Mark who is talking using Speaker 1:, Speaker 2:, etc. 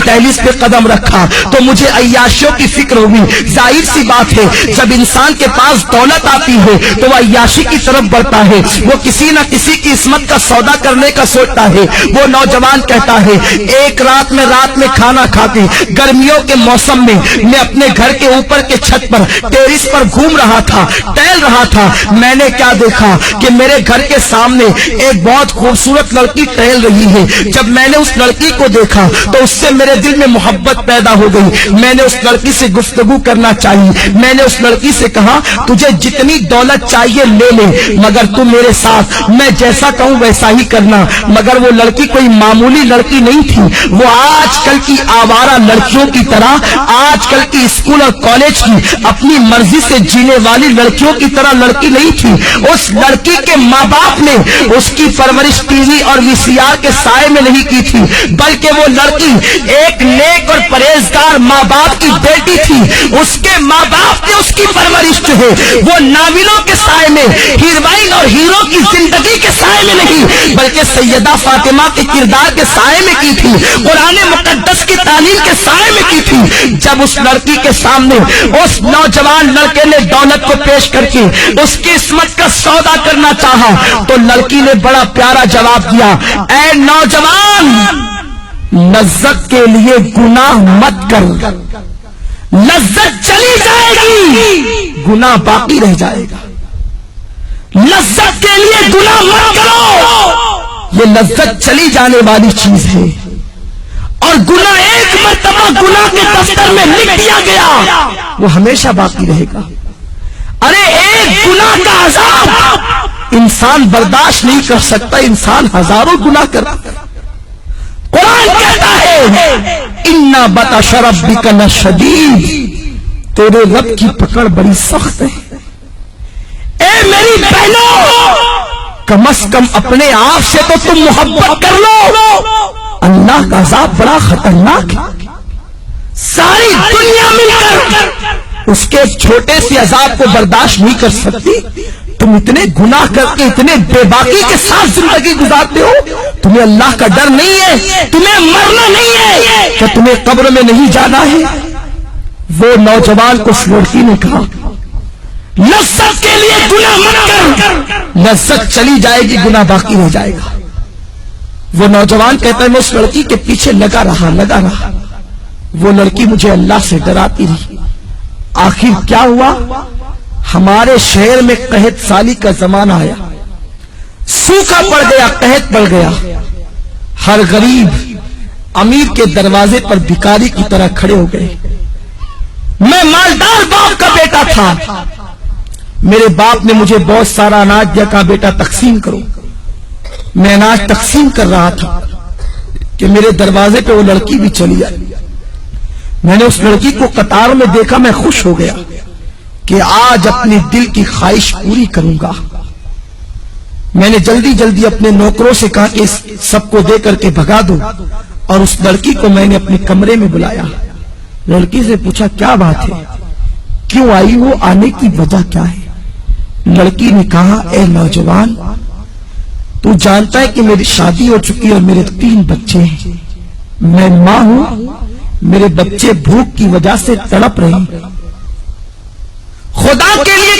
Speaker 1: دہلیز پہ قدم رکھا تو مجھے عیاشیوں کی فکر ہوئی. ظاہر سی بات ہے جب انسان کے پاس دولت آتی ہے تو وہ عیاشی کی طرف بڑھتا ہے, وہ کسی نہ کسی کی عصمت کا سودا کرنے کا سوچتا ہے. وہ نوجوان کہتا ہے ایک رات میں کھانا کھا کے گرمیوں کے موسم میں اپنے گھر کے اوپر کے چھت پر ٹیرس پر گھوم رہا تھا, ٹہل رہا تھا. میں نے کیا دیکھا کہ میرے گھر کے سامنے ایک بہت خوبصورت لڑکی ٹہل رہی ہے. جب میں نے اس لڑکی کو دیکھا تو اس سے میرے دل میں محبت پیدا ہو گئی. میں نے اس لڑکی سے گفتگو کرنا چاہیے. میں نے اس لڑکی سے کہا تجھے جتنی دولت چاہیے لے لے, مگر تو میرے ساتھ میں جیسا کہوں ویسا ہی کرنا. مگر وہ لڑکی کوئی معمولی لڑکی نہیں تھی, وہ آج کل کی آوارہ لڑکیوں کی طرح, آج کل کی اسکول اور کالج کی اپنی مرضی سے جینے والی لڑکیوں کی طرح لڑکی نہیں تھی. اس لڑکی کے ماں باپ نے اس کی پرورش ٹی وی اور وی سی آر کے سائے میں نہیں کی تھی, بلکہ وہ لڑکی ایک نیک اور پرہیزگار ماں باپ کی بیٹی تھی. اس کے ماں باپ نے اس کی پرورش جو ہے وہ ناولوں کے سائے میں, ہیروئن اور ہیرو کی زندگی کے سائے میں نہیں بلکہ سیدہ فاطمہ کے کردار کے سائے میں کی تھی, قرآن مقدس کی تعلیم کے سائے میں کی تھی. جب اس لڑکی کے سامنے اس نوجوان لڑکے نے دولت کو پیش کر کے اس کی عصمت کا سودا کرنا چاہا تو لڑکی نے بڑا پیارا جواب دیا, اے نوجوان لذت کے لیے گناہ مت کر, لذت چلی جائے گی گناہ باقی رہ جائے گا. لذت کے لیے گناہ مت کرو, یہ لذت چلی جانے والی چیز ہے, اور گناہ ایک مرتبہ گناہ کے دفتر میں لکھ دیا گیا وہ ہمیشہ باقی رہے گا. ارے ایک گناہ کا عذاب انسان برداشت نہیں کر سکتا, انسان ہزاروں گناہ کرتا. قرآن کہتا ہے اِنَّ بَطْشَ رَبِّكَ لَشَدِيدٌ, تیرے رب کی پکڑ بڑی سخت ہے. اے میری بہنوں, کم از کم اپنے آپ سے تو تم محبت کر لو. اللہ کا عذاب بڑا خطرناک ہے. ساری دنیا مل کر اس کے چھوٹے سے عذاب کو برداشت نہیں کر سکتی. تم اتنے گناہ کر کے اتنے بے باکی کے ساتھ زندگی گزارتے ہو, تمہیں اللہ کا ڈر نہیں ہے, تمہیں مرنا نہیں ہے, کہ تمہیں قبر میں نہیں جانا ہے. وہ نوجوان کو اس لڑکی نے کہا لذت کے لیے گناہ مت کر, لذت چلی جائے گی گناہ باقی رہ جائے گا. وہ نوجوان کہتا ہے میں اس لڑکی کے پیچھے لگا رہا. وہ لڑکی مجھے اللہ سے ڈراتی رہی. آخر کیا ہوا, ہمارے شہر میں قحط سالی کا زمانہ آیا, سوکھا پڑ گیا, قحط پڑ گیا. ہر غریب امیر کے دروازے پر بھکاری کی طرح کھڑے ہو گئے. میں مالدار باپ کا بیٹا تھا, میرے باپ نے مجھے بہت سارا اناج دیا, کہا بیٹا تقسیم کرو. میں اناج تقسیم کر رہا تھا کہ میرے دروازے پہ وہ لڑکی بھی چلی آئی. میں نے اس لڑکی کو قطار میں دیکھا, میں خوش ہو گیا کہ آج اپنے دل کی خواہش پوری کروں گا. میں نے جلدی اپنے نوکروں سے کہا کہ سب کو دے کر کے بھگا دو, اور اس لڑکی کو میں نے اپنے کمرے میں بلایا. لڑکی سے پوچھا کیا بات ہے, کیوں آئی ہو, آنے کی وجہ کیا ہے. لڑکی نے کہا اے نوجوان, تو جانتا ہے کہ میری شادی ہو چکی اور میرے 3 بچے ہیں. میں ماں ہوں, میرے بچے بھوک کی وجہ سے تڑپ رہے ہیں. خدا کے لیے